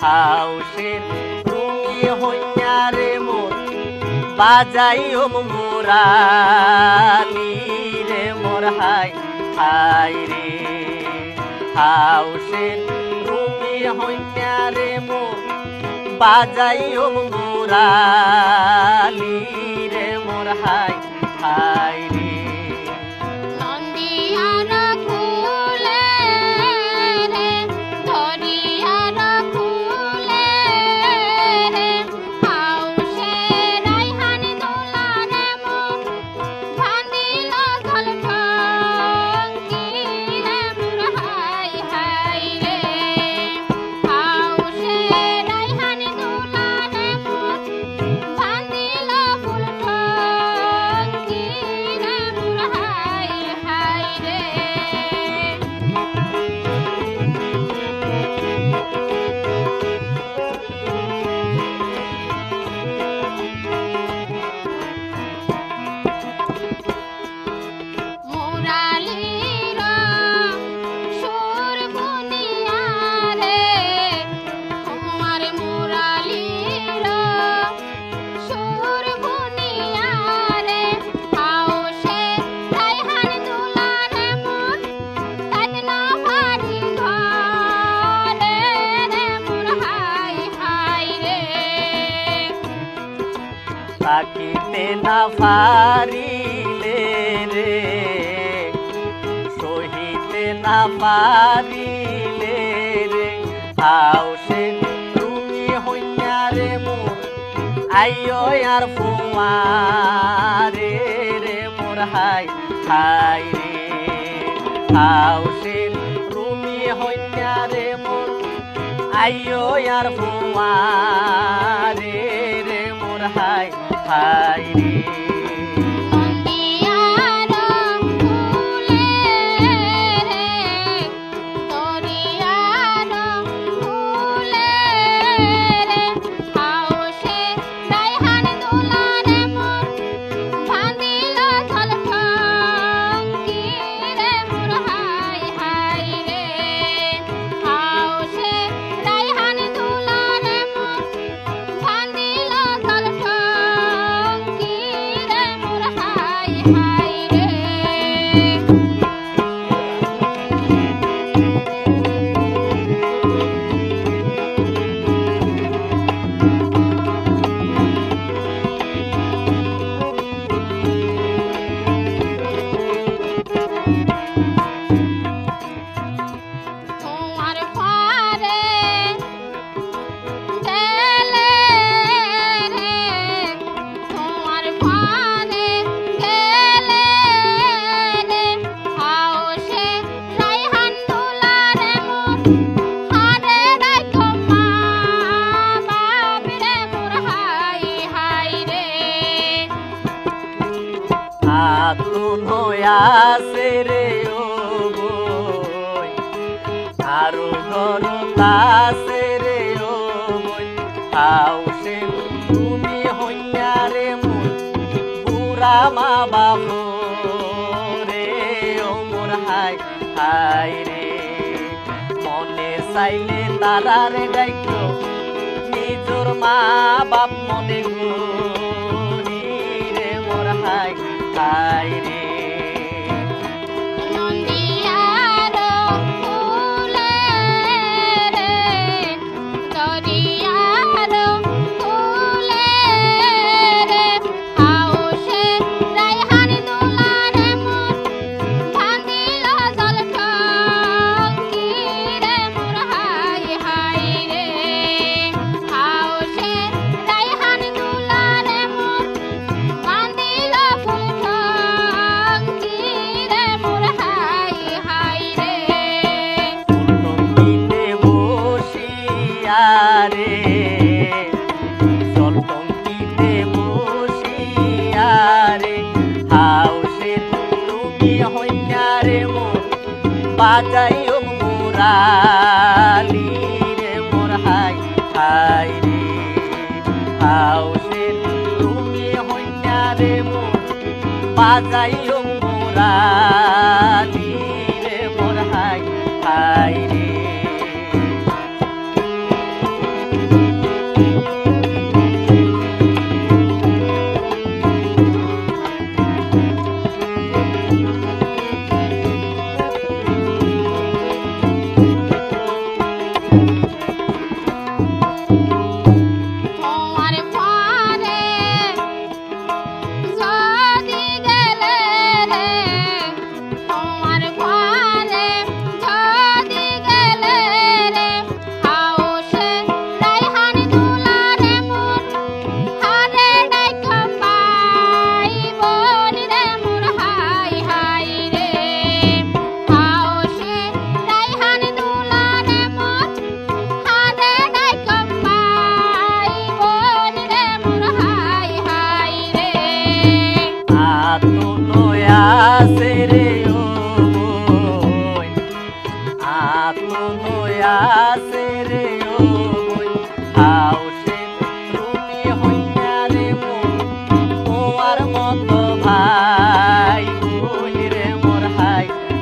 হাউসের তুমি হইয়া রে মোর বাজাইও মুরালি রে মোর হাই হাই রে হাউসের তুমি হইয়া রে মোর বাজাইও মুরালি রে মোর হাই হাই রে থাকিতে না পারিলে রে সহিতে না পারিলে রে হাউসে তুমি হইয়া রে মোর আইও আর ফুমারে রে মোর হাই হাই রে হাউসে তুমি হইয়া রে মোর আইও আর ফুমারে রে মোর হাই হাই রে আতুন হইয়াছে রে ও বই আরো ঘর তাছে রে ও বই হাউসে তুমি হইয়া রে মোর বুড়া মা বাবু রে ও মোর হাই হাই রে মনে চাইলে তারা রে ডাইকো নিজর মা বাপ মনে গরি রে মোর হাই হাই রে রে চলটঙ্কিতে বসিয়া রে হাউসে তুমি হইয়া রে মোর বাজাইও মুরালি রে মোর হাই হাই রে হাউসে তুমি হইয়া রে মোর বাজাইও মুরালি রে মোর হাই হাই রে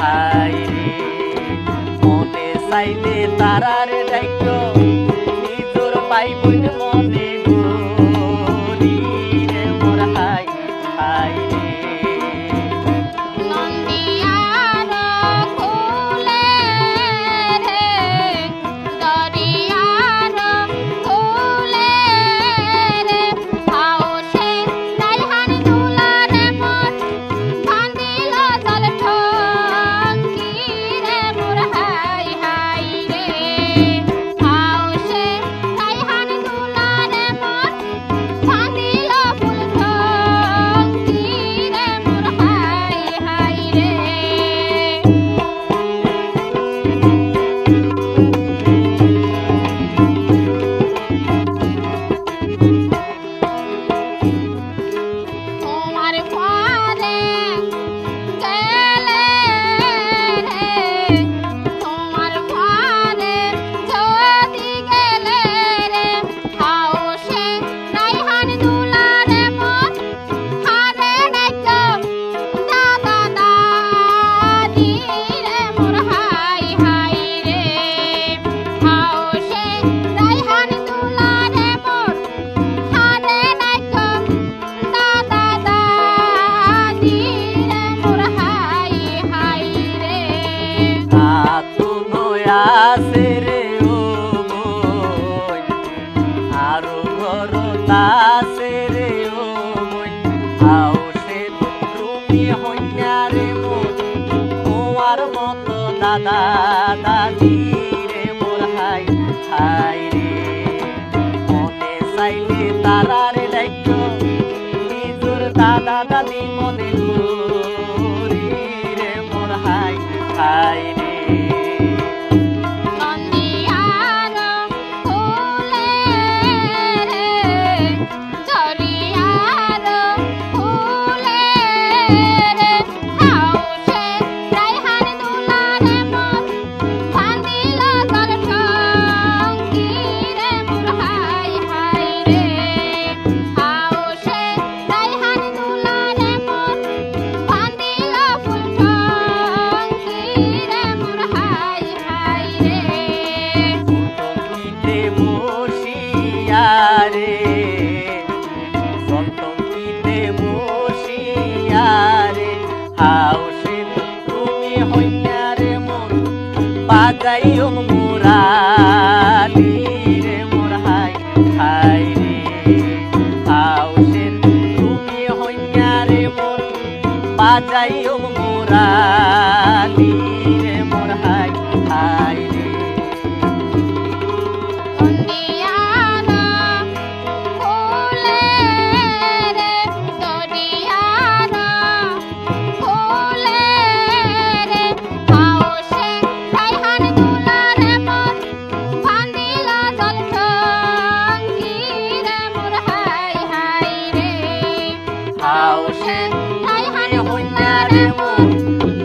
হাই রে মনে চাইলে তারারে ডাইকো নিজর পাই বইন মনে করি রে মোর হাই হাই রে আছে রে ও বই আরো ঘর আছে রে ও বই আও সে তুমি হইয়া রে মোর তোমার মতো দাদা দাদি রে মোর হাই হাই রে মনে চাইলে তারারে ডাইকো নিজর দাদা দাদি মনে করি রে মোর হাই হাই রে রে সন্তঙ্কিতে বসিয়া রে হাউসে তুমি হইয়া রে মোর বাজাইও মুরালি রে মোর হাই হাই রে হাউসে তুমি হইয়া রে মোর বাজাইও মুরালি রে মোর হাই হাই রে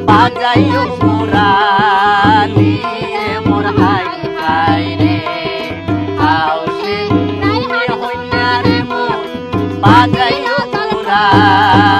বাজাইও মুরালি রে মোর হাই হাই রে হাউসে হইনা রে মোর বাজাইও মুরালি